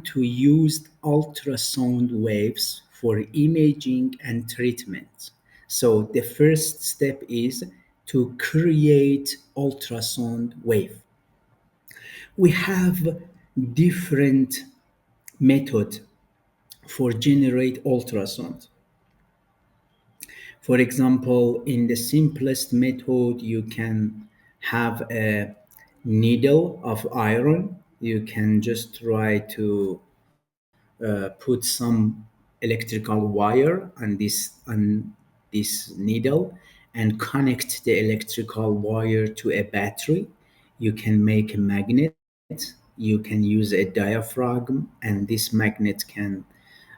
to use ultrasound waves for imaging and treatment. So the first step is to create ultrasound wave. We have different method for generate ultrasound. For example, in the simplest method, you can have a needle of iron. You can just try to put some electrical wire on this needle and connect the electrical wire to a battery. You can make a magnet. You can use a diaphragm, and this magnet can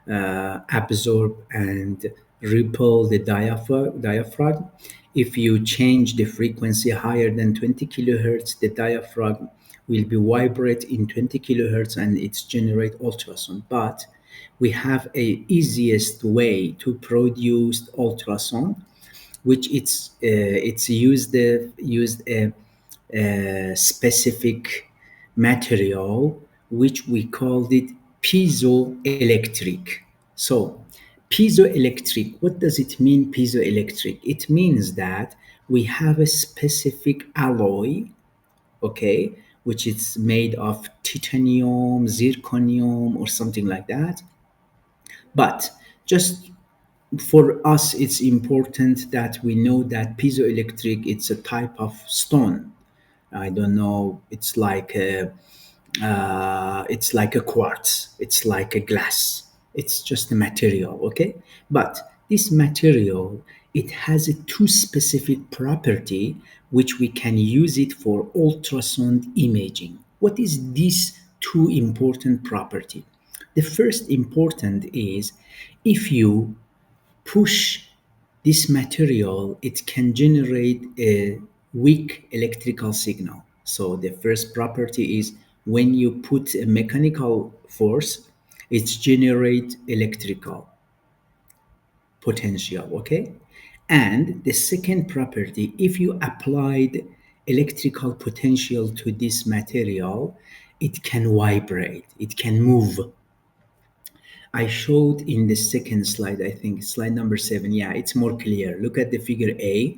absorb and repel the diaphragm. If you change the frequency higher than 20 kilohertz, the diaphragm will be vibrate in 20 kilohertz and it's generate ultrasound. But we have a easiest way to produce ultrasound, which it's used a specific material which we called it piezoelectric. So, piezoelectric, what does it mean, piezoelectric? It means that we have a specific alloy, okay, which is made of titanium, zirconium, or something like that. But just for us, it's important that we know that piezoelectric, it's a type of stone. I don't know. It's like a quartz. It's like a glass. It's just a material, okay? But this material, it has a two specific property which we can use it for ultrasound imaging. What is this two important property? The first important is if you push this material, it can generate a weak electrical signal. So the first property is when you put a mechanical force, it generate electrical potential, okay? And the second property, if you applied electrical potential to this material, it can vibrate, it can move. I showed in the second slide, I think slide number 7. Yeah, it's more clear. Look at the figure A.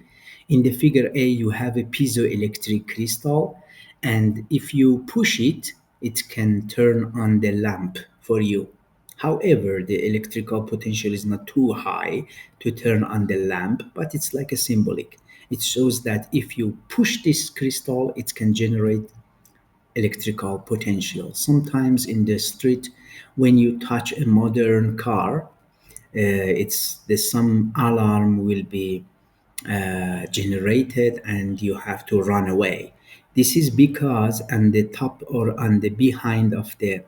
In the figure A, you have a piezoelectric crystal, and if you push it, it can turn on the lamp for you. However, the electrical potential is not too high to turn on the lamp, but it's like a symbolic. It shows that if you push this crystal, it can generate electrical potential. Sometimes in the street, when you touch a modern car, it's there's some alarm will be generated and you have to run away. This is because on the top or on the behind of the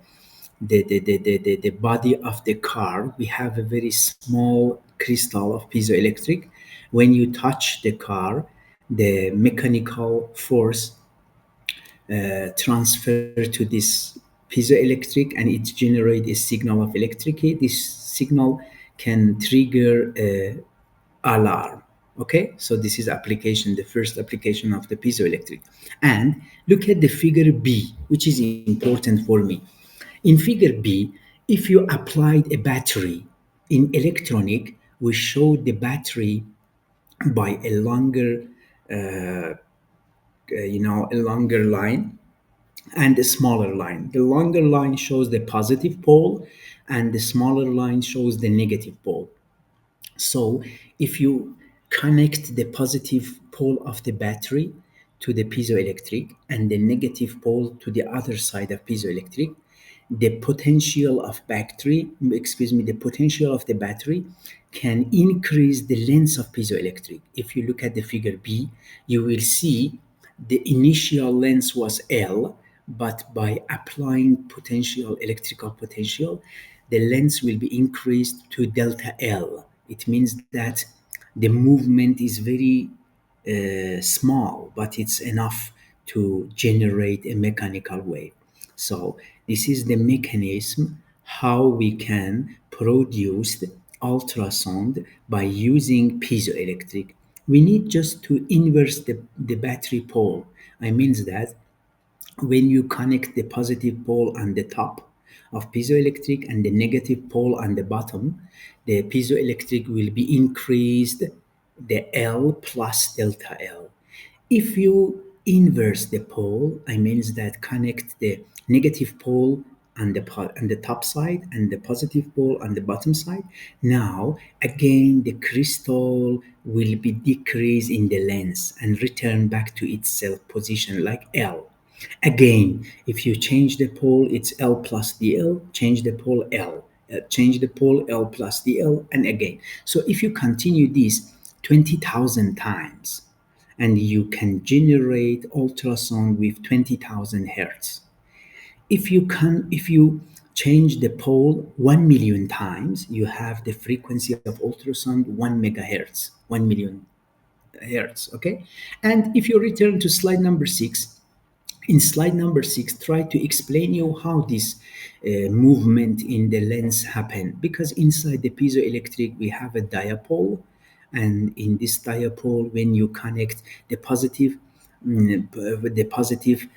body of the car, we have a very small crystal of piezoelectric. When you touch the car, the mechanical force transfer to this piezoelectric and it generate a signal of electricity. This signal can trigger a alarm. Okay, so this is application, the first application of the piezoelectric. And look at the figure B, which is important for me. In figure B, if you applied a battery in electronic, we showed the battery by a longer, a longer line and a smaller line. The longer line shows the positive pole, and the smaller line shows the negative pole. So if you connect the positive pole of the battery to the piezoelectric and the negative pole to the other side of piezoelectric, the potential of the battery can increase the length of piezoelectric. If you look at the figure B, you will see the initial length was L, but by applying potential, electrical potential, the length will be increased to delta L. It means that the movement is very small, but it's enough to generate a mechanical wave. So this is the mechanism how we can produce the ultrasound by using piezoelectric. We need just to inverse the battery pole. I means that when you connect the positive pole on the top of piezoelectric and the negative pole on the bottom, the piezoelectric will be increased the L plus delta L. If you inverse the pole, I means that connect the negative pole on the top side and the positive pole on the bottom side. Now again the crystal will be decreased in the length and return back to its self position like L. Again, if you change the pole, it's L plus DL, change the pole L, change the pole L plus DL, and again. So if you continue this 20,000 times, and you can generate ultrasound with 20,000 hertz. If you change the pole 1 million times, you have the frequency of ultrasound 1 megahertz, 1 million hertz, okay? And if you return to slide number 6, in slide number 6 try to explain you how this movement in the lens happen, because inside the piezoelectric we have a dipole, and in this dipole when you connect the positive the positive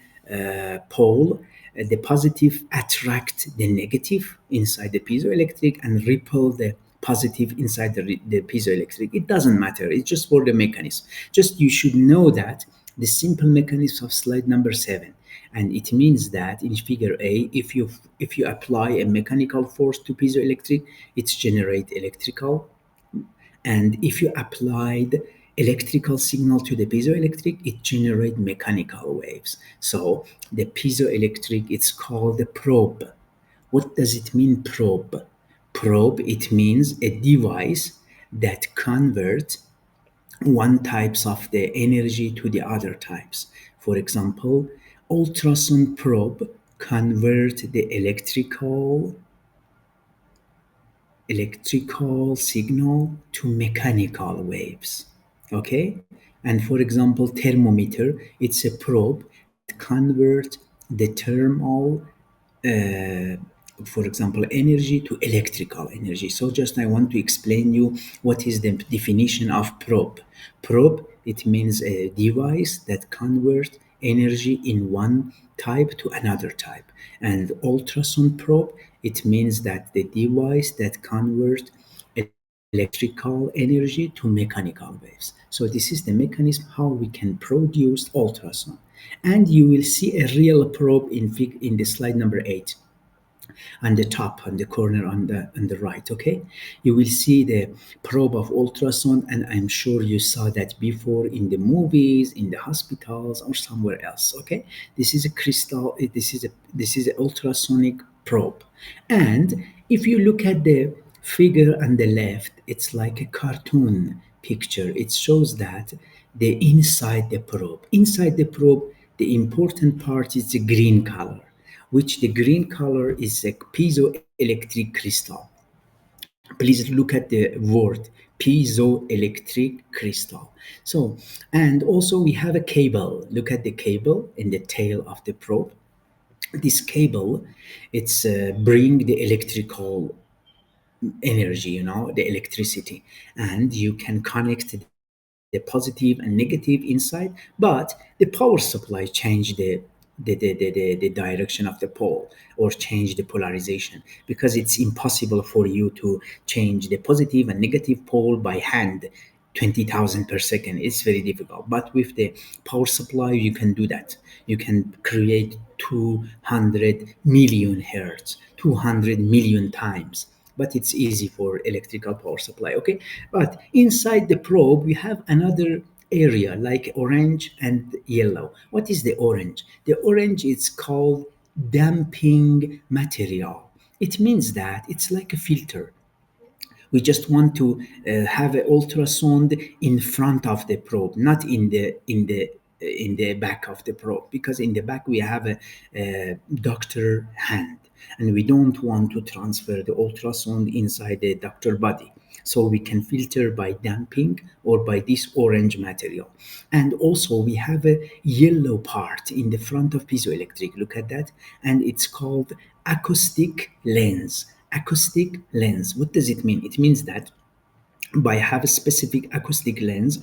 pole, the positive attract the negative inside the piezoelectric and repel the positive inside the piezoelectric. It doesn't matter, it's just for the mechanism. Just you should know that the simple mechanism of slide number 7, and it means that in figure A, if you apply a mechanical force to piezoelectric, it's generate electrical, and if you applied electrical signal to the piezoelectric, it generate mechanical waves. So the piezoelectric, it's called a probe. What does it mean, probe? Probe, it means a device that converts one types of the energy to the other types. For example, ultrasound probe convert the electrical signal to mechanical waves. Okay? And for example, thermometer, it's a probe that convert the thermal for example, energy to electrical energy. So just I want to explain you what is the definition of probe. Probe, it means a device that converts energy in one type to another type. And ultrasound probe, it means that the device that converts electrical energy to mechanical waves. So this is the mechanism how we can produce ultrasound. And you will see a real probe in the slide number 8 on the top, on the corner, on the right. Okay, you will see the probe of ultrasound, and I'm sure you saw that before in the movies, in the hospitals, or somewhere else. Okay, this is a crystal. This is an ultrasonic probe, and if you look at the figure on the left, it's like a cartoon picture. It shows that the inside the probe, the important part is the green color, which the green color is a piezoelectric crystal. Please look at the word piezoelectric crystal. So, and also we have a cable. Look at the cable in the tail of the probe. This cable, it's bring the electrical energy, the electricity, and you can connect the positive and negative inside, but the power supply change the direction of the pole or change the polarization, because it's impossible for you to change the positive and negative pole by hand 20,000 per second. It's very difficult, but with the power supply you can do that. You can create 200 million hertz, 200 million times, but it's easy for electrical power supply. Okay, but inside the probe we have another area like orange and yellow. What is the orange? The orange is called damping material. It means that it's like a filter. We just want to have an ultrasound in front of the probe, not in the back of the probe, because in the back we have a doctor hand, and we don't want to transfer the ultrasound inside the doctor body. So we can filter by damping or by this orange material. And also we have a yellow part in the front of piezoelectric. Look at that. And it's called acoustic lens. Acoustic lens. What does it mean? It means that by have a specific acoustic lens,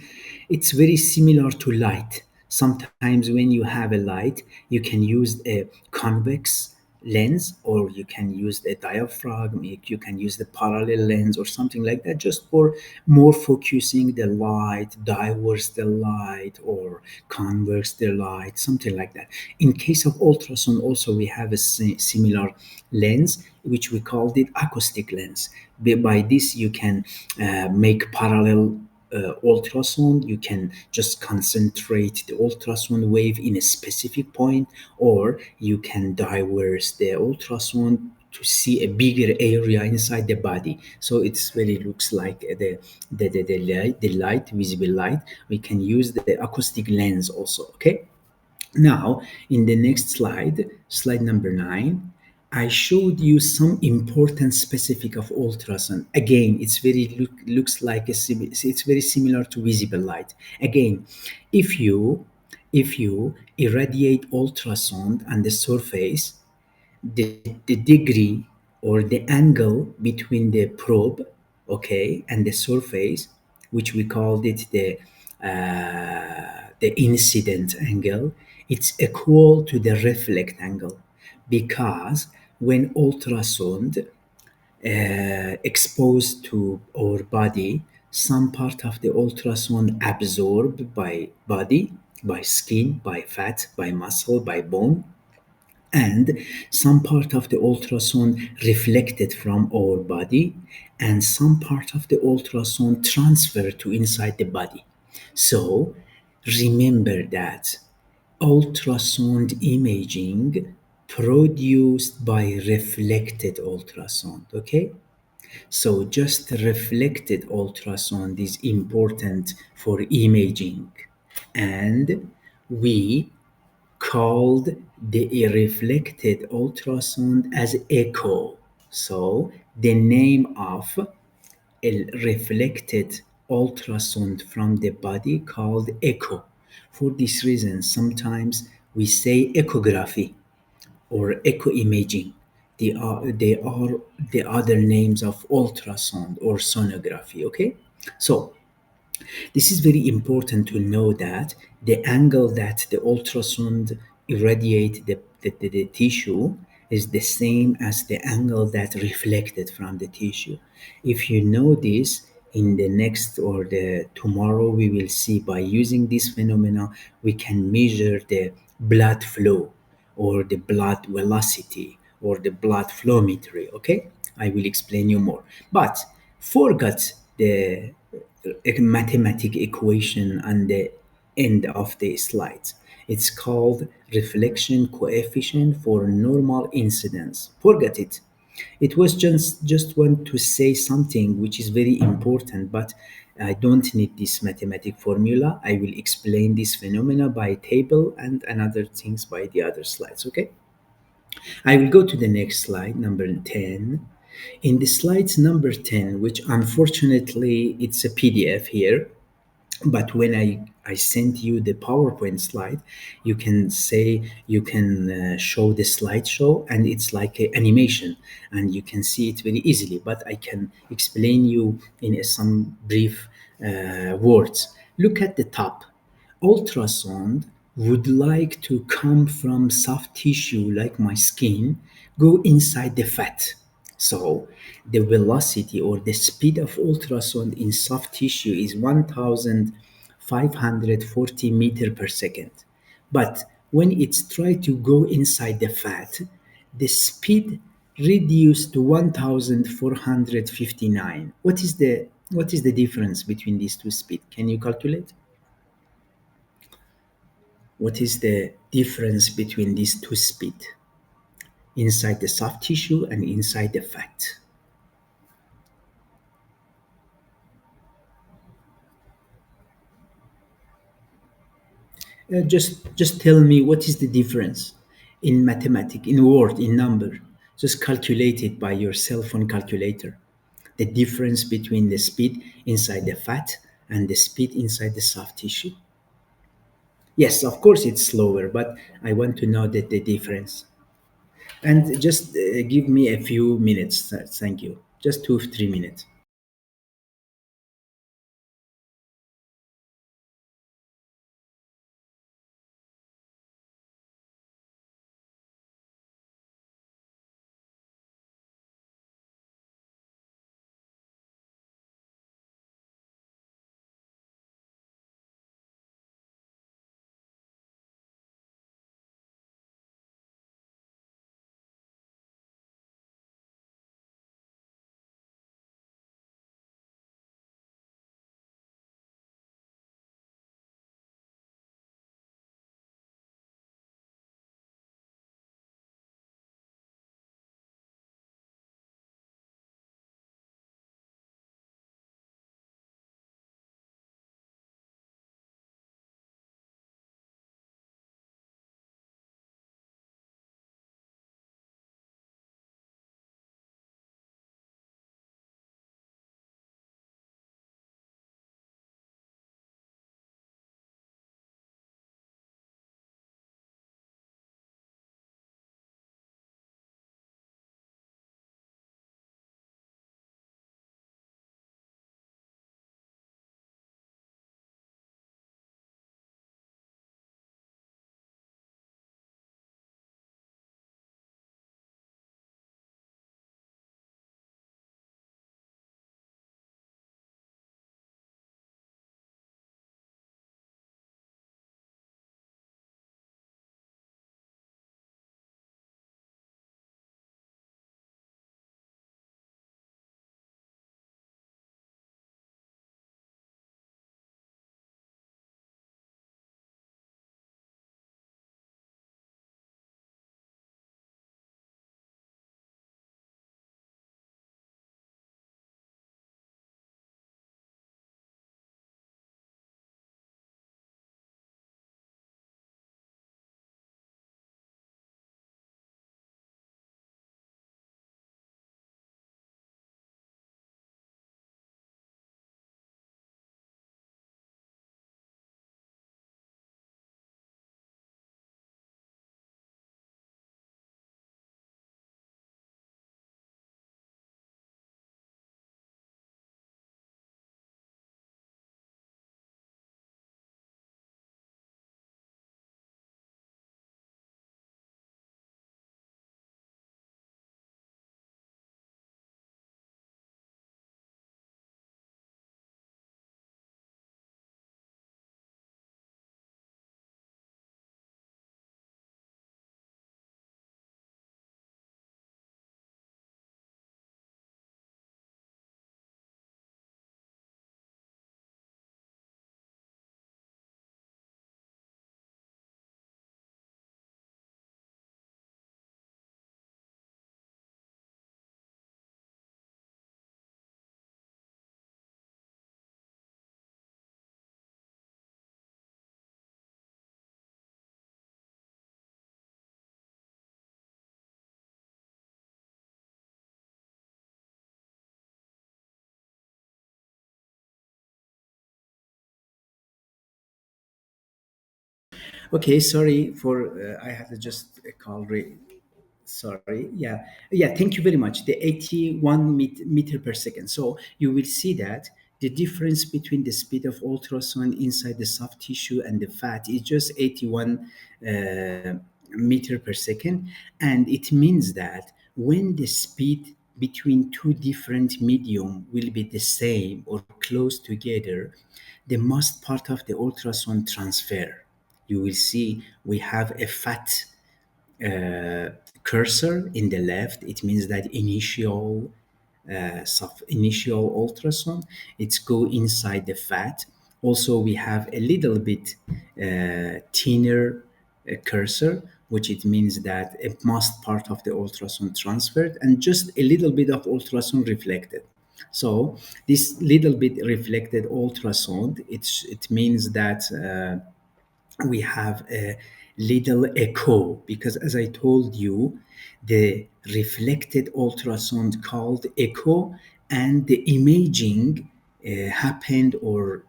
it's very similar to light. Sometimes when you have a light, you can use a convex lens, or you can use the diaphragm, you can use the parallel lens or something like that, just for more focusing the light, diverse the light, or converse the light, something like that. In case of ultrasound, also we have a similar lens, which we called it acoustic lens. By this, you can make parallel ultrasound. You can just concentrate the ultrasound wave in a specific point, or you can diverse the ultrasound to see a bigger area inside the body. So it's really looks like the light, visible light. We can use the acoustic lens also. Okay. Now, in the next slide, slide number 9, I showed you some important specific of ultrasound. Again, looks like it's very similar to visible light. Again, if you if you irradiate ultrasound on the surface, the degree or the angle between the probe, okay, and the surface, which we called it the incident angle, it's equal to the reflect angle, because when ultrasound exposed to our body, some part of the ultrasound absorbed by body, by skin, by fat, by muscle, by bone, and some part of the ultrasound reflected from our body, and some part of the ultrasound transferred to inside the body. So remember that ultrasound imaging produced by reflected ultrasound. Okay, so just reflected ultrasound is important for imaging, and we called the reflected ultrasound as echo. So the name of a reflected ultrasound from the body called echo. For this reason, sometimes we say echography or echo imaging. They are the other names of ultrasound or sonography. Okay, so this is very important to know that the angle that the ultrasound irradiate the tissue is the same as the angle that reflected from the tissue. If you know this, in the next or the tomorrow we will see, by using this phenomena we can measure the blood flow or the blood velocity or the blood flowmetry. Okay, I will explain you more, but forget the a mathematic equation on the end of the slides. It's called reflection coefficient for normal incidence. Forget it. It was just want to say something which is very important, but I don't need this mathematic formula. I will explain this phenomena by table and another things by the other slides. Okay. I will go to the next slide, number 10. In the slides number 10, which unfortunately it's a PDF here, but when I sent you the PowerPoint slide, you can say, you can show the slideshow, and it's like an animation, and you can see it very easily. But I can explain you in some brief words. Look at the top. Ultrasound would like to come from soft tissue like my skin, go inside the fat. So the velocity or the speed of ultrasound in soft tissue is 1540 meter per second. But when it's tried to go inside the fat, the speed reduced to 1459. What is the difference between these two speeds? Can you calculate? What is the difference between these two speeds inside the soft tissue and inside the fat? Just tell me what is the difference in mathematics, in word, in number. Just calculate it by your cell phone calculator. The difference between the speed inside the fat and the speed inside the soft tissue. Yes, of course it's slower, but I want to know that the difference. And just give me a few minutes. Thank you. Just 2 3 minutes. Okay, sorry for I had to just call. Sorry, yeah. Thank you very much. The 81 meter per second. So you will see that the difference between the speed of ultrasound inside the soft tissue and the fat is just 81 meter per second, and it means that when the speed between two different medium will be the same or close together, the most part of the ultrasound transfer. You will see we have a fat uh, cursor in the left. It means that initial ultrasound, it's go inside the fat. Also we have a little bit thinner cursor, which it means that a most part of the ultrasound transferred and just a little bit of ultrasound reflected. So this little bit reflected ultrasound, it means that we have a little echo, because as I told you, the reflected ultrasound called echo, and the imaging happened, or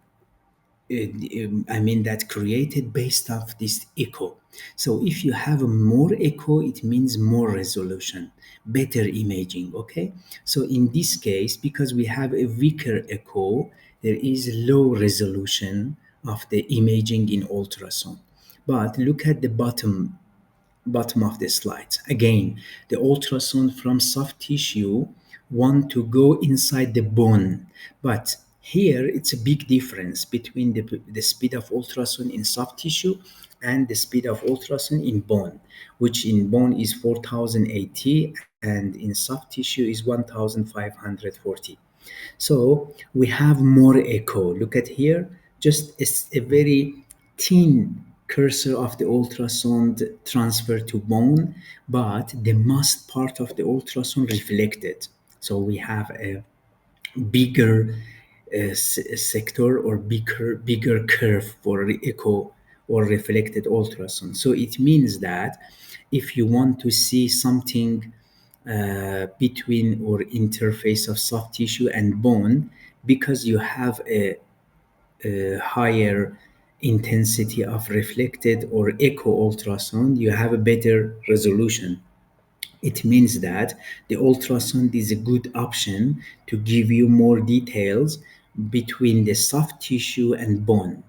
I mean that created based off this echo. So if you have a more echo, it means more resolution, better imaging. Okay. So in this case, because we have a weaker echo, there is low resolution of the imaging in ultrasound. But look at the bottom of the slide. Again, the ultrasound from soft tissue want to go inside the bone, but here it's a big difference between the speed of ultrasound in soft tissue and the speed of ultrasound in bone, which in bone is 4080 and in soft tissue is 1540. So we have more echo. Look at here, just a very thin cursor of the ultrasound transfer to bone, but the most part of the ultrasound reflected. So we have a bigger sector, or bigger curve for echo or reflected ultrasound. So it means that if you want to see something between or interface of soft tissue and bone, because you have a higher intensity of reflected or echo ultrasound, you have a better resolution. It means that the ultrasound is a good option to give you more details between the soft tissue and bone.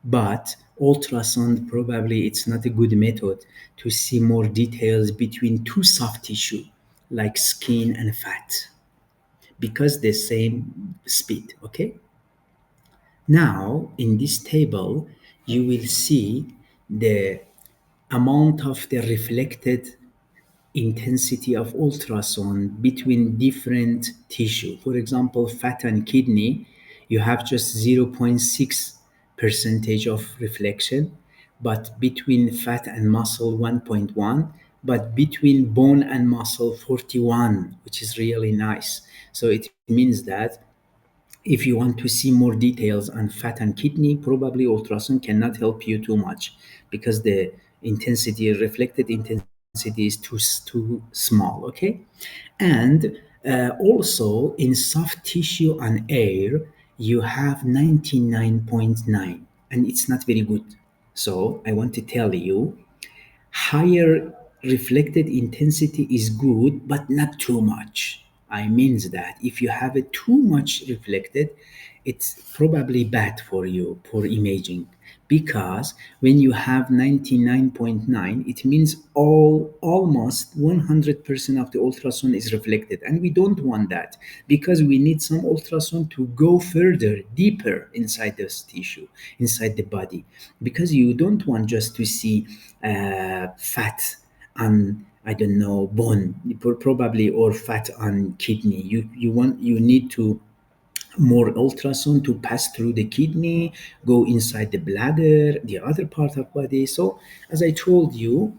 But ultrasound, probably it's not a good method to see more details between two soft tissue like skin and fat, because the same speed. Okay. Now in this table you will see the amount of the reflected intensity of ultrasound between different tissue. For example, fat and kidney, you have just 0.6 percentage of reflection, but between fat and muscle 1.1, but between bone and muscle 41, which is really nice. So it means that if you want to see more details on fat and kidney, probably ultrasound cannot help you too much, because the intensity, reflected intensity, is too small. Okay, and also in soft tissue and air, you have 99.9, and it's not very good. So I want to tell you, higher reflected intensity is good, but not too much. I means that if you have it too much reflected, it's probably bad for you for imaging, because when you have 99.9, it means almost 100% of the ultrasound is reflected, and we don't want that, because we need some ultrasound to go further deeper inside this tissue, inside the body, because you don't want just to see fat on, I don't know, bone, probably, or fat on kidney. You need to more ultrasound to pass through the kidney, go inside the bladder, the other part of body. So as I told you,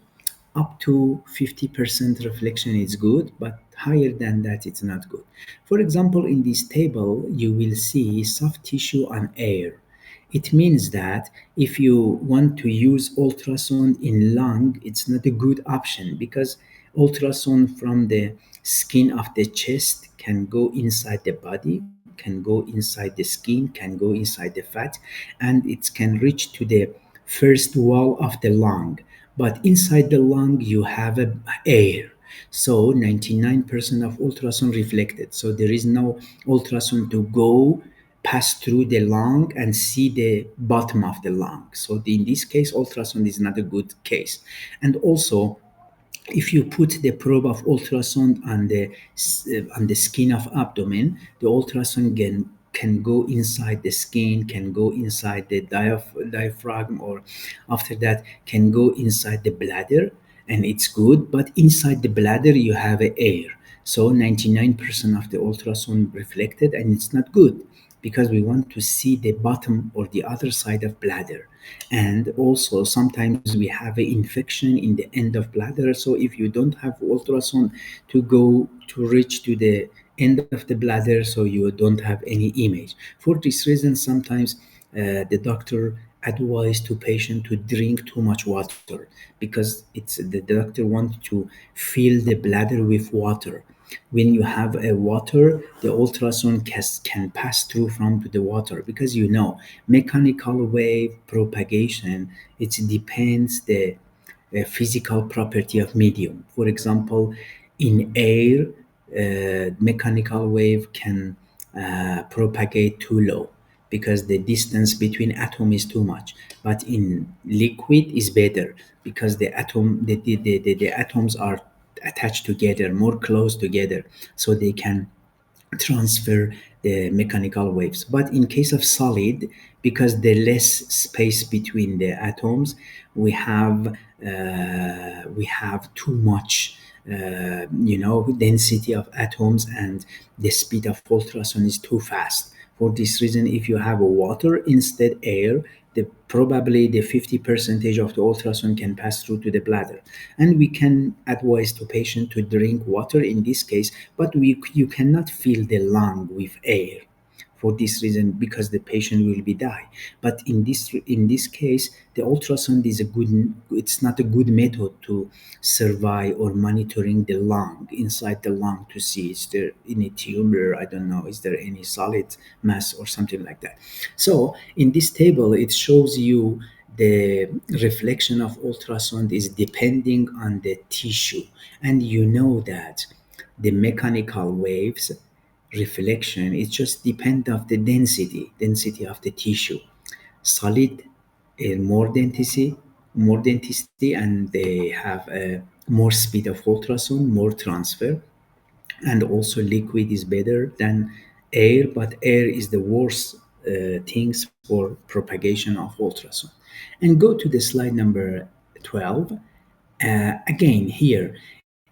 up to 50% reflection is good, but higher than that it's not good. For example, in this table you will see soft tissue and air. It means that if you want to use ultrasound in lung, it's not a good option, because ultrasound from the skin of the chest can go inside the body, can go inside the skin, can go inside the fat, and it can reach to the first wall of the lung, but inside the lung you have a air. So 99% of ultrasound reflected. So there is no ultrasound to go pass through the lung and see the bottom of the lung. So in this case, ultrasound is not a good case. And also, if you put the probe of ultrasound on the skin of abdomen, the ultrasound can go inside the skin, can go inside the diaphragm, or after that can go inside the bladder, and it's good. But inside the bladder you have a air, so 99% of the ultrasound reflected, and it's not good because we want to see the bottom or the other side of bladder. And also sometimes we have an infection in the end of bladder, so if you don't have ultrasound to go to reach to the end of the bladder, so you don't have any image. For this reason, sometimes the doctor advise to patient to drink too much water, because it's the doctor wants to fill the bladder with water. When you have a water, the ultrasound can pass through from the water, because mechanical wave propagation, it depends the physical property of medium. For example, in air, mechanical wave can propagate too low because the distance between atom is too much. But in liquid is better because the atoms are attached together, more close together, so they can transfer the mechanical waves. But in case of solid, because the less space between the atoms, we have too much density of atoms, and the speed of ultrasound is too fast. For this reason, if you have a water instead air, the probably the 50 percentage of the ultrasound can pass through to the bladder, and we can advise the patient to drink water in this case. But you cannot fill the lung with air for this reason, because the patient will be die. But in this case, the ultrasound is a good, it's not a good method to survive or monitoring the lung, inside the lung, to see is there any tumor, I don't know, is there any solid mass or something like that. So in this table it shows you the reflection of ultrasound is depending on the tissue, and you know that the mechanical waves reflection, it just depends of the density of the tissue. Solid, more density, and they have a more speed of ultrasound, more transfer. And also liquid is better than air, but air is the worst things for propagation of ultrasound. And go to the slide number 12. Again, here,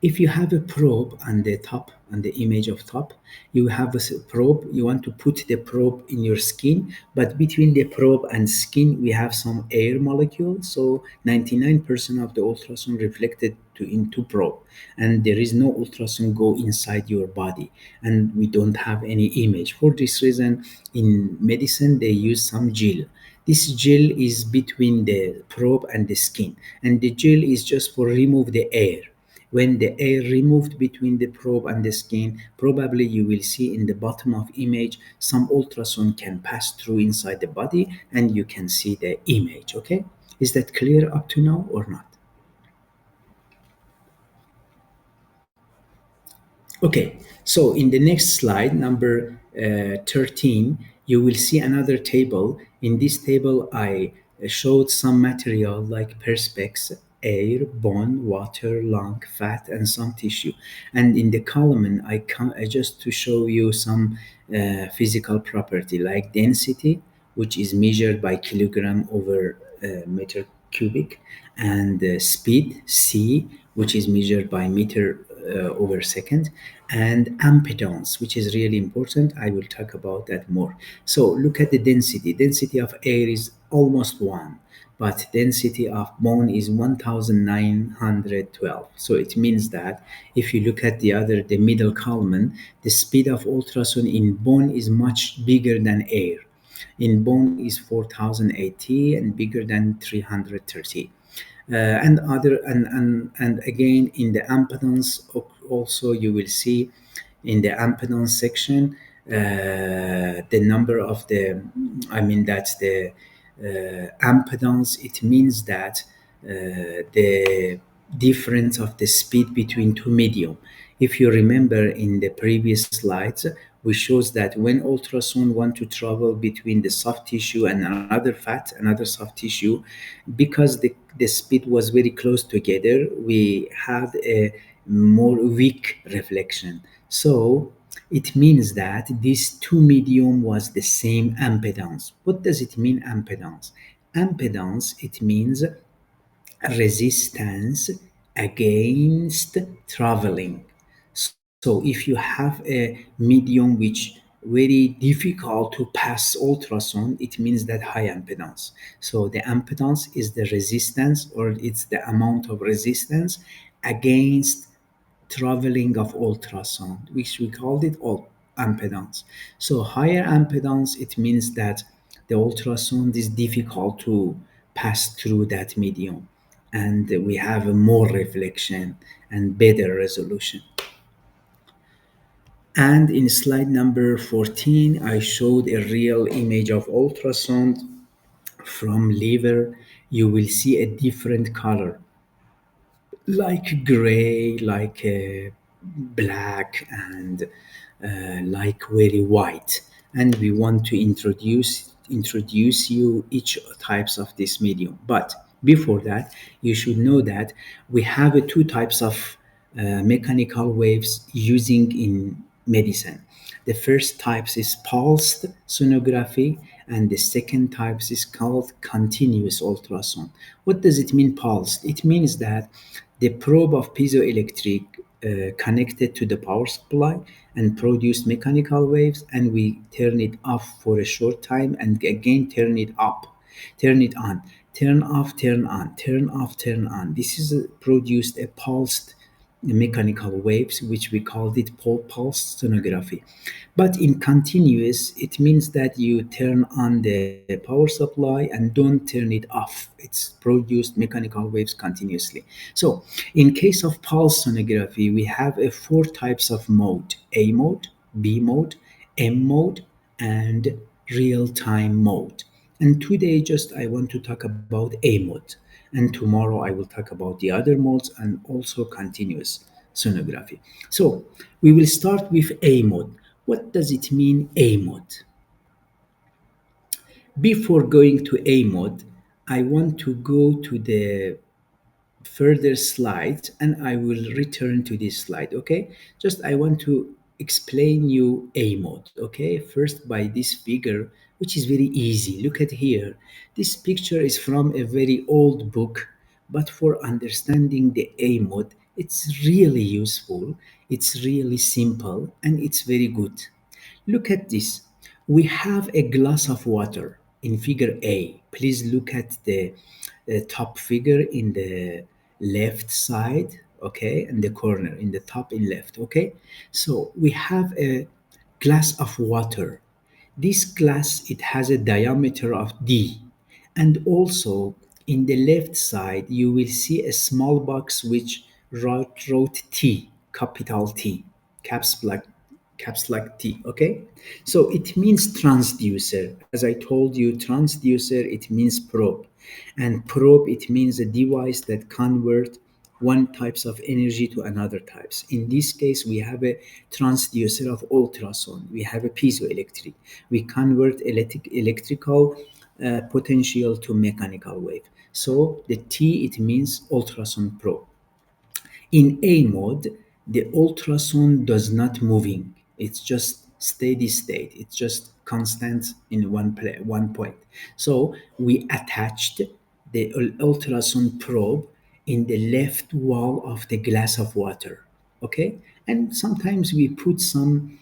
if you have a probe on the top, on the image of top, you have a probe, you want to put the probe in your skin, but between the probe and skin we have some air molecules, so 99% of the ultrasound reflected into probe, and there is no ultrasound go inside your body, and we don't have any image. For this reason, in medicine they use some gel. This gel is between the probe and the skin, and the gel is just for remove the air. When the air removed between the probe and the skin, probably you will see in the bottom of image some ultrasound can pass through inside the body, and you can see the image. Okay, is that clear up to now or not? Okay, so in the next slide, number 13, you will see another table. In this table, I showed some material like perspex, air, bone, water, lung, fat, and some tissue. And in the column, I just to show you some physical property like density, which is measured by kilogram over meter cubic, and speed, c, which is measured by meter over second, and impedance, which is really important. I will talk about that more. So look at the density. Density of air is almost 1, but density of bone is 1912. So it means that if you look at the middle column, the speed of ultrasound in bone is much bigger than air. In bone is 4080 and bigger than 330. And again in the impedance, also you will see in the impedance section the number of the, I mean that's the impedance, it means that the difference of the speed between two medium. If you remember in the previous slides, we shows that when ultrasound want to travel between the soft tissue and another fat, another soft tissue, because the speed was very close together, we had a more weak reflection. So it means that this two medium was the same impedance. What does it mean, impedance? Impedance, it means resistance against traveling. So if you have a medium which very difficult to pass ultrasound, it means that high impedance. So the impedance is the resistance, or it's the amount of resistance against traveling of ultrasound, which we called it all impedance. So higher impedance, it means that the ultrasound is difficult to pass through that medium, and we have a more reflection and better resolution. And in slide number 14, I showed a real image of ultrasound from liver. You will see a different color, like gray, like black, and like very white. And we want to introduce you each types of this medium. But before that, you should know that we have two types of mechanical waves using in medicine. The first types is pulsed sonography, and the second types is called continuous ultrasound. What does it mean, pulsed? It means that the probe of piezoelectric connected to the power supply and produced mechanical waves, and we turn it off for a short time and again turn it up, turn it on, turn off, turn on, turn off, turn on. This is produced a pulsed mechanical waves, which we called it pulse sonography. But in continuous, it means that you turn on the power supply and don't turn it off. It's produced mechanical waves continuously. So in case of pulse sonography, we have four types of mode: A mode, B mode, M mode, and real-time mode. And today, just I want to talk about A mode. And tomorrow I will talk about the other modes and also continuous sonography. So we will start with A mode. What does it mean, A mode? Before going to A mode, I want to go to the further slides and I will return to this slide. Okay, just I want to explain you A mode. Okay, first by this figure, which is very easy. Look at here. This picture is from a very old book, but for understanding the A mode, it's really useful, it's really simple, and it's very good. Look at this. We have a glass of water in figure A. Please look at the top figure in the left side, okay, and the corner in the top in left, okay. So we have a glass of water. This glass, it has a diameter of d, and also in the left side you will see a small box which wrote T, capital T, caps lock, caps lock T. Okay, so it means transducer. As I told you, transducer, it means probe, and probe, it means a device that convert one types of energy to another types. In this case, we have a transducer of ultrasound. We have a piezoelectric. We convert electrical potential to mechanical wave. So the T, it means ultrasound probe. In A mode, the ultrasound does not moving. It's just steady state. It's just constant in one point. So we attached the ultrasound probe in the left wall of the glass of water. Okay, and sometimes we put some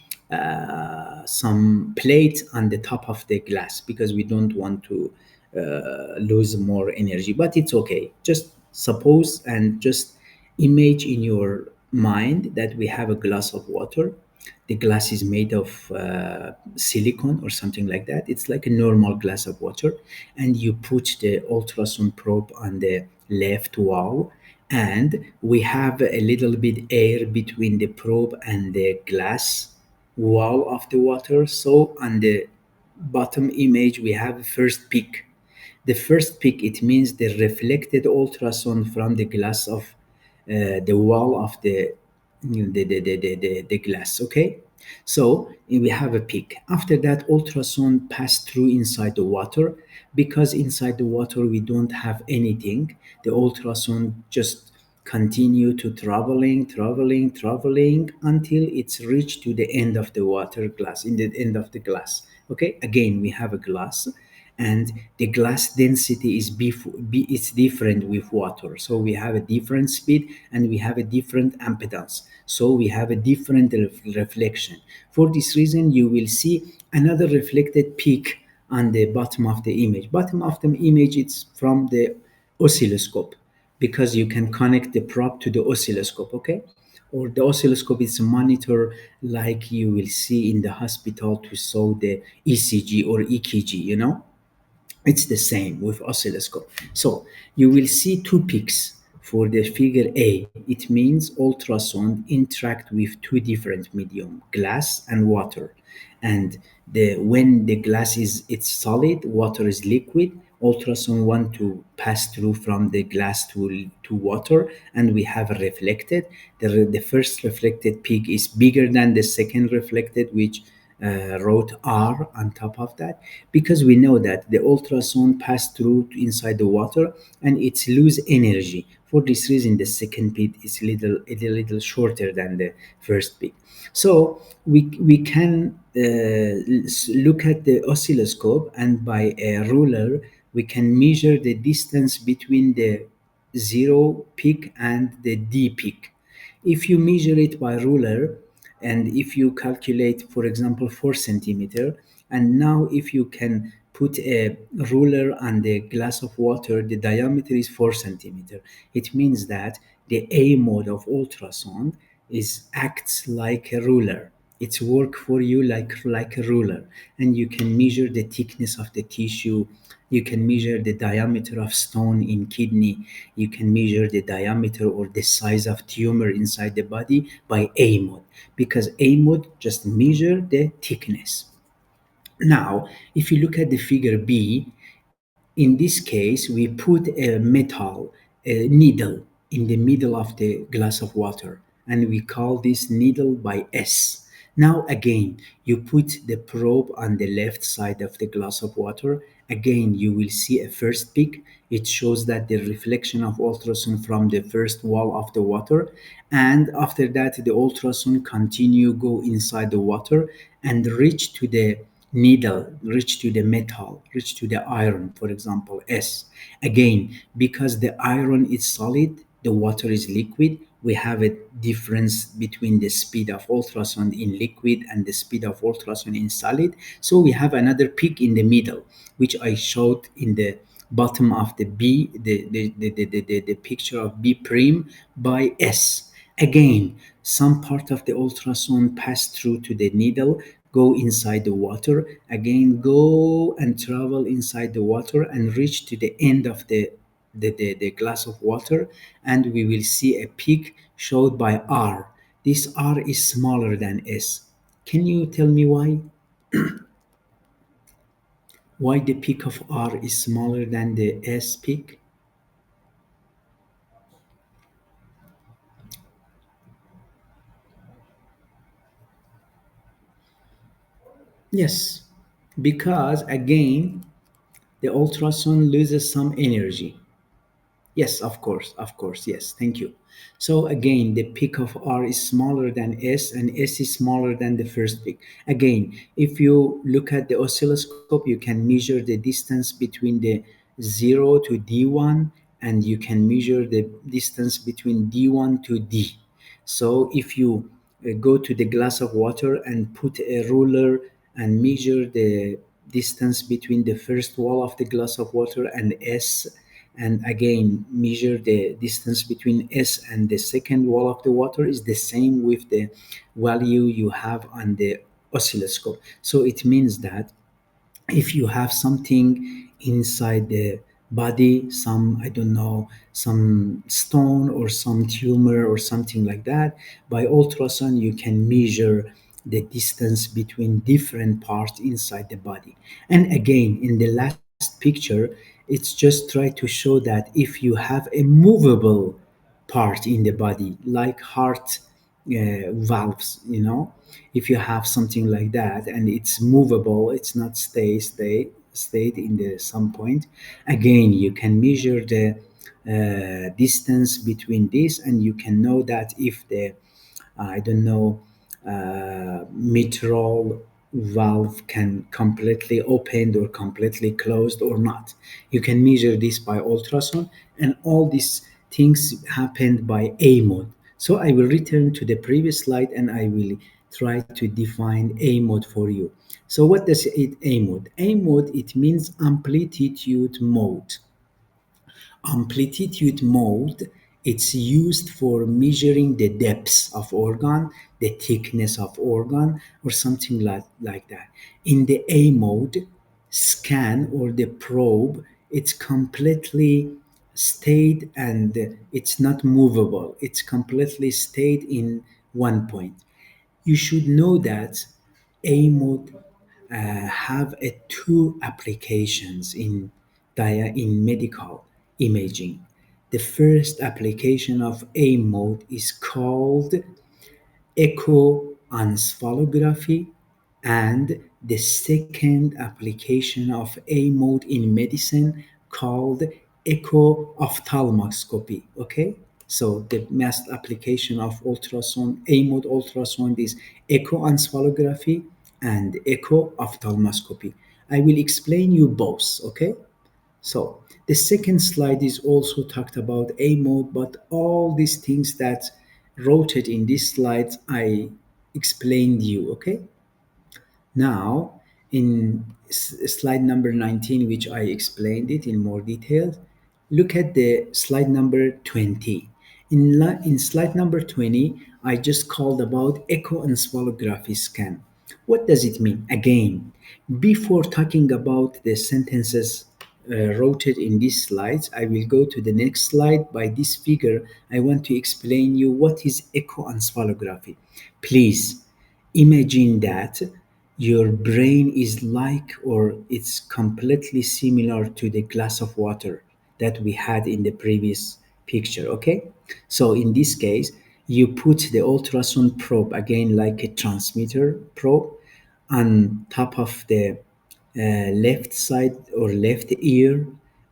plate on the top of the glass because we don't want to lose more energy, but it's okay. Just suppose and just image in your mind that we have a glass of water. The glass is made of silicone or something like that. It's like a normal glass of water, and you put the ultrasound probe on the left wall, and we have a little bit air between the probe and the glass wall of the water. So on the bottom image we have first peak. The first peak, it means the reflected ultrasound from the glass of the wall of the glass. Okay, so we have a peak. After that, ultrasound pass through inside the water. Because inside the water we don't have anything, the ultrasound just continue to traveling until it's reached to the end of the water glass, in the end of the glass. Okay, again we have a glass, and the glass density is it's different with water, so we have a different speed and we have a different impedance, so we have a different reflection. For this reason you will see another reflected peak on the bottom of the image. Bottom of the image, it's from the oscilloscope, because you can connect the probe to the oscilloscope. Okay, or the oscilloscope is a monitor like you will see in the hospital to show the ECG or EKG, it's the same with oscilloscope. So you will see two peaks for the figure A. It means ultrasound interact with two different medium, glass and water. And when the glass is it's solid, water is liquid, ultrasound want to pass through from the glass to water, and we have a reflected. The first reflected peak is bigger than the second reflected, which wrote R on top of that, because we know that the ultrasound pass through inside the water and it's lose energy. For this reason, the second peak is a little shorter than the first peak. So we can look at the oscilloscope, and by a ruler we can measure the distance between the zero peak and the D peak. If you measure it by ruler, and if you calculate, for example, 4 centimeter, and now if you can put a ruler on the glass of water, the diameter is 4 centimeter. It means that the A mode of ultrasound is acts like a ruler. It's work for you like a ruler, and you can measure the thickness of the tissue. You can measure the diameter of stone in kidney. You can measure the diameter or the size of tumor inside the body by A mode, because A mode just measure the thickness. Now, if you look at the figure B, in this case, we put a metal a needle in the middle of the glass of water, and we call this needle by S. Now, again, you put the probe on the left side of the glass of water. Again, you will see a first peak. It shows that the reflection of ultrasound from the first wall of the water, and after that, the ultrasound continue go inside the water and reach to the needle, reach to the metal, reach to the iron, for example, S. Again, because the iron is solid, the water is liquid, we have a difference between the speed of ultrasound in liquid and the speed of ultrasound in solid. So we have another peak in the middle, which I showed in the bottom of the B, the picture of B prime by S. Again, some part of the ultrasound pass through to the needle, go inside the water, again go and travel inside the water and reach to the end of the glass of water, and we will see a peak showed by R. This R is smaller than S. Can you tell me why? Why the peak of R is smaller than the S peak? Yes, because again, the ultrasound loses some energy. Yes, of course, yes, thank you. So again, the peak of R is smaller than S, and S is smaller than the first peak. Again, if you look at the oscilloscope, you can measure the distance between the 0 to D1, and you can measure the distance between D1 to D. So if you go to the glass of water and put a ruler and measure the distance between the first wall of the glass of water and S, and again measure the distance between S and the second wall of the water, is the same with the value you have on the oscilloscope. So it means that if you have something inside the body, some, I don't know, some stone or some tumor or something like that, by ultrasound you can measure the distance between different parts inside the body. And again, in the last picture, It's just try to show that if you have a movable part in the body, like heart valves, if you have something like that and it's movable, it's not stayed in the some point. Again, you can measure the distance between this, and you can know that if the I don't know, mitral valve can completely opened or completely closed or not. You can measure this by ultrasound, and all these things happened by A mode. So I will return to the previous slide and I will try to define A mode for you. So what does it A mode? A mode, it means amplitude mode. Amplitude mode, it's used for measuring the depths of organ, the thickness of organ, or something like that. In the A mode, scan or the probe, it's completely stayed and it's not movable. It's completely stayed in one point. You should know that A mode have two applications in medical imaging. The first application of A mode is called echoencephalography, and the second application of A mode in medicine called echo ophthalmoscopy. Okay, so the mass application of ultrasound, A mode ultrasound, is echoencephalography and echo ophthalmoscopy. I will explain you both. Okay, so the second slide is also talked about A mode, but all these things that wrote it in this slide, I explained you. Okay. Now, in slide number 19, which I explained it in more detail, look at the slide number 20. In slide number 20, I just called about echoencephalography scan. What does it mean? Again, before talking about the sentences wrote it in these slides, I will go to the next slide. By this figure, I want to explain you what is echoencephalography. Please imagine that your brain is like, or it's completely similar to the glass of water that we had in the previous picture. Okay, so in this case, you put the ultrasound probe, again like a transmitter probe, on top of the left side or left ear,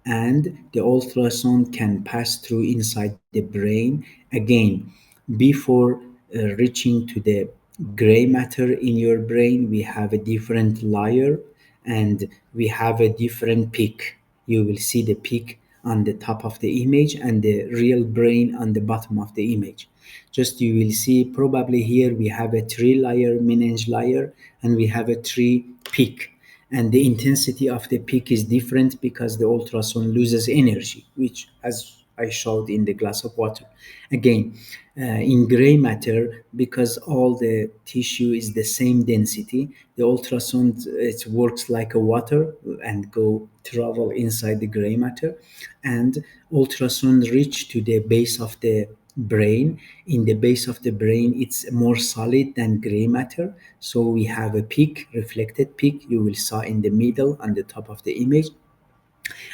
and the ultrasound can pass through inside the brain. Again, before reaching to the gray matter in your brain, we have a different layer, and we have a different peak. You will see the peak on the top of the image and the real brain on the bottom of the image. Just you will see probably here we have a three layer meninge layer, and we have a three peak, and the intensity of the peak is different because the ultrasound loses energy, which, as I showed in the glass of water. Again, in gray matter, because all the tissue is the same density, the ultrasound, it works like a water and go travel inside the gray matter, and ultrasound reach to the base of the brain. In the base of the brain, it's more solid than gray matter, so we have a peak, reflected peak, you will saw in the middle on the top of the image.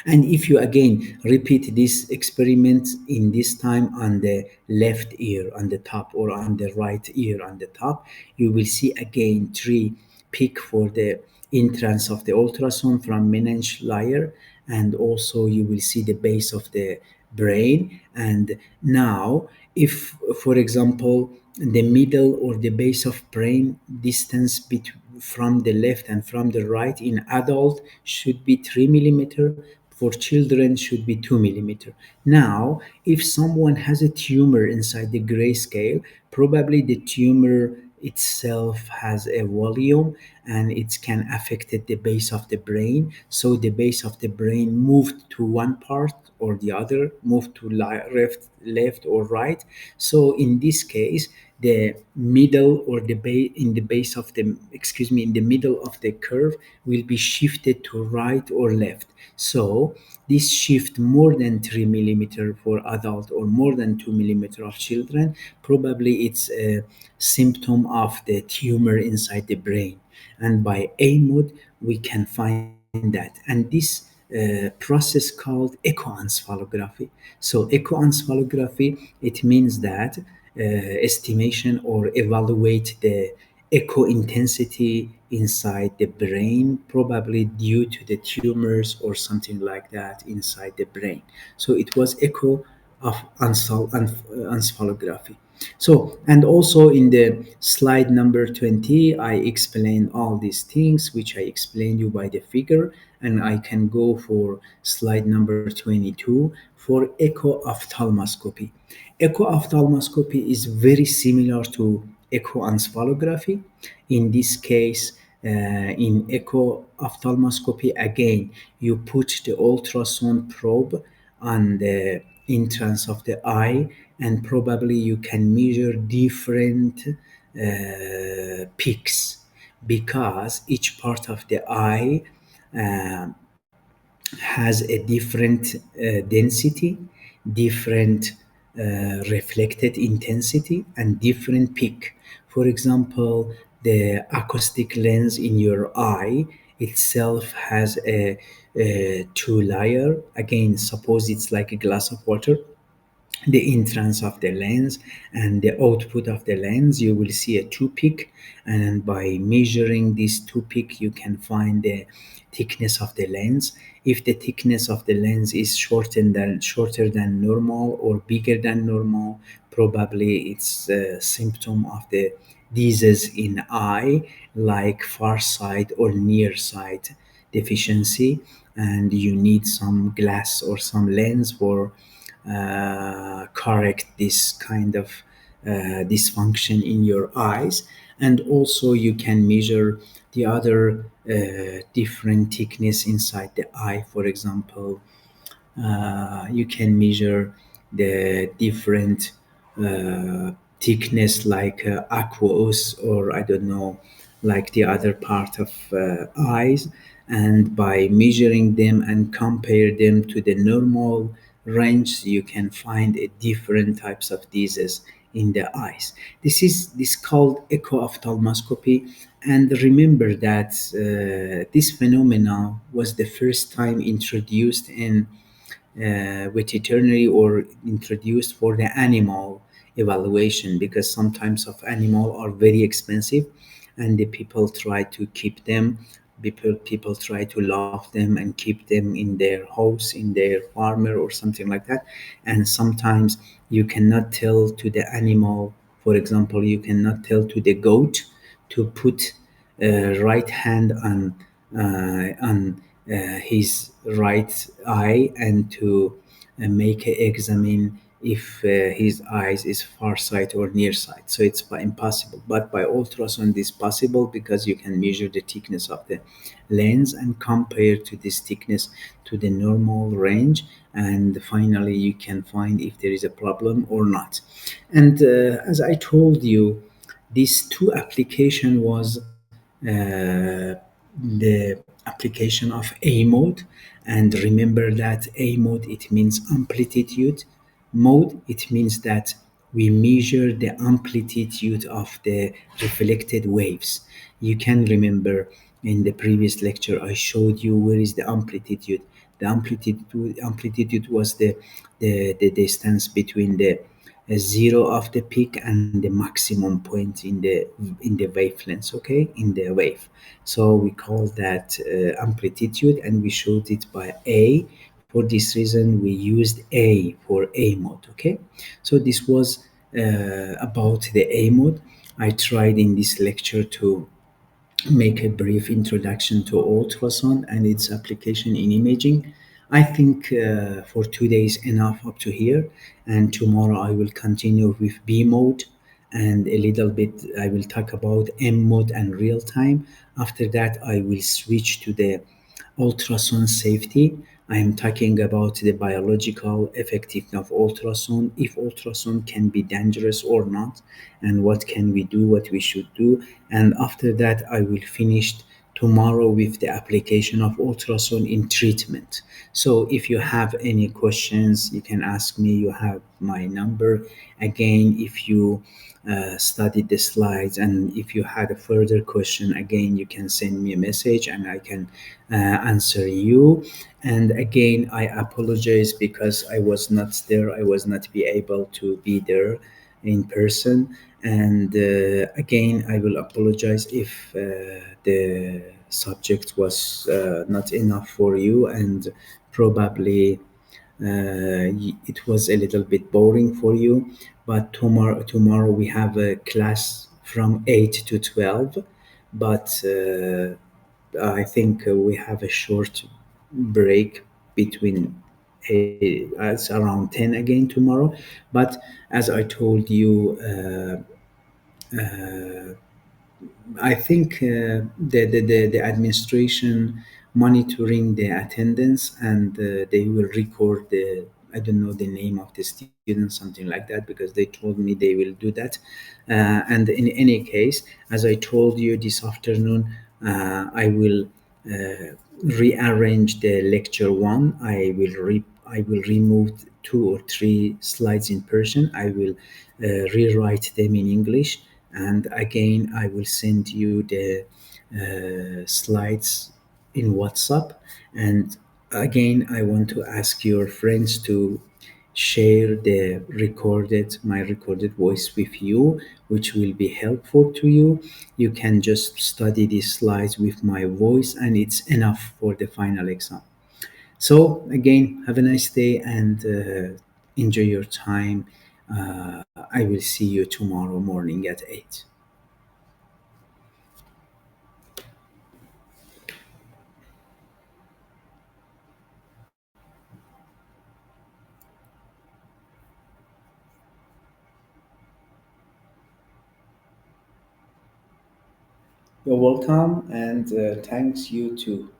And if you again repeat this experiment in this time on the left ear on the top, or on the right ear on the top, you will see again three peak for the entrance of the ultrasound from meninge layer, and also you will see the base of the brain. And now, if for example the middle or the base of brain distance from the left and from the right in adult should be 3 millimeter, for children should be 2 millimeter. Now, if someone has a tumor inside the grayscale, probably the tumor itself has a volume, and it can affect the base of the brain. So the base of the brain moved to one part or the other, moved to left or right. So in this case, the middle or the base in the base of the excuse me in the middle of the curve will be shifted to right or left. So this shift more than 3 millimeter for adult or more than 2 millimeter of children, probably it's a symptom of the tumor inside the brain. And by A mode, we can find that. And this process called echoencephalography. So echoencephalography, it means that estimation or evaluate the echo intensity inside the brain, probably due to the tumors or something like that inside the brain. So it was echo of encephalography. So, and also in the slide number 20, I explained all these things, which I explained you by the figure, and I can go for slide number 22 for echo ophthalmoscopy. Echo ophthalmoscopy is very similar to echoencephalography. In this case, in echo ophthalmoscopy, again, you put the ultrasound probe on the entrance of the eye, and probably you can measure different peaks because each part of the eye uh, has a different density, different reflected intensity, and different peak. For example, the acoustic lens in your eye itself has a two layer. Again, suppose it's like a glass of water, the entrance of the lens and the output of the lens, you will see a two peak, and by measuring this two peak you can find the thickness of the lens. If the thickness of the lens is shorter than normal or bigger than normal, probably it's a symptom of the disease in eye, like far sight or near sight deficiency, and you need some glass or some lens for correct this kind of dysfunction in your eyes. And also you can measure the other different thickness inside the eye. For example, you can measure the different thickness like aqueous, or I don't know, like the other part of eyes, and by measuring them and compare them to the normal range, you can find a different types of diseases in the eyes. This called echo ophthalmoscopy. And remember that this phenomena was the first time introduced in veterinary, or introduced for the animal evaluation, because sometimes of animal are very expensive and the people try to keep them, people try to love them and keep them in their house, in their farmer or something like that. And sometimes you cannot tell to the animal, for example, you cannot tell to the goat to put right hand on his right eye, and to make a examine if his eyes is far sight or near sight. So it's impossible. But by ultrasound it's possible, because you can measure the thickness of the lens and compare to this thickness to the normal range, and finally you can find if there is a problem or not. And as I told you, these two application was the application of A mode. And remember that A mode, it means amplitude mode. It means that we measure the amplitude of the reflected waves. You can remember in the previous lecture I showed you where is the amplitude. The amplitude was the distance between the zero of the peak and the maximum point in the wavelengths, okay, in the wave. So we call that amplitude, and we showed it by A. For this reason we used A for A mode, okay. So this was about the A mode. I tried in this lecture to make a brief introduction to ultrasound and its application in imaging. I think for 2 days enough up to here, and tomorrow I will continue with B mode, and a little bit I will talk about M mode and real time. After that, I will switch to the ultrasound safety. I am talking about the biological effectiveness of ultrasound, if ultrasound can be dangerous or not, and what can we do, what we should do. And after that, I will finish tomorrow with the application of ultrasound in treatment. So if you have any questions, you can ask me. You have my number. Again, if you studied the slides and if you had a further question, again, you can send me a message and I can answer you. And again, I apologize because I was not there. I was not be able to be there in person. And again, I will apologize if the subject was not enough for you, and probably it was a little bit boring for you. But tomorrow we have a class from 8 to 12, but I think we have a short break between it's around 10 again tomorrow. But as I told you, I think the administration monitoring the attendance, and they will record the, I don't know the name of the student, something like that, because they told me they will do that. And in any case, as I told you this afternoon, I will rearrange the lecture one. I will remove two or three slides in Persian. I will rewrite them in English, and again I will send you the slides in WhatsApp. And again, I want to ask your friends to share the recorded my recorded voice with you, which will be helpful to you. You can just study these slides with my voice and it's enough for the final exam. So again, have a nice day and enjoy your time. I will see you tomorrow morning at 8. You're welcome, and thanks you too.